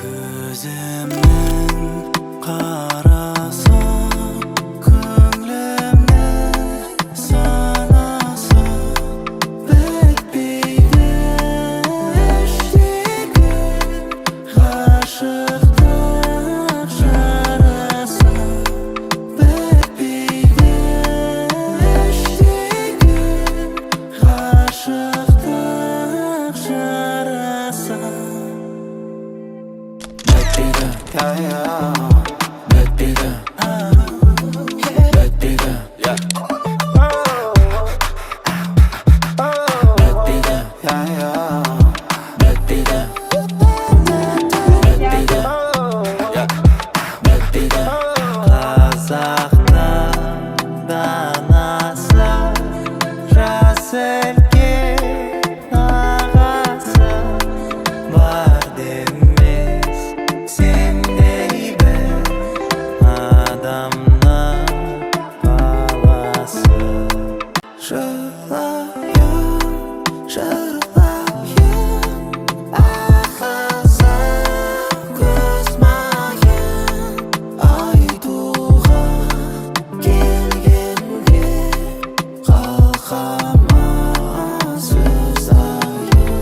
Көзімнің қарасы, көңілімнің санасы бітпейді іштегі ғашықтық жарасы бітпейді іштегі ғашықтық жарасы Bitbeydi, bitbeydi, yeah. Bitbeydi, bitbeydi, bitbeydi, yeah. Bitbeydi. Қазақтың данасы, жас үлкен ағасы бар демес сендей бір адамның баласы. Жылайын, жырлайын, ақызым көз майын айтуға келгенде қалқама сөз айын.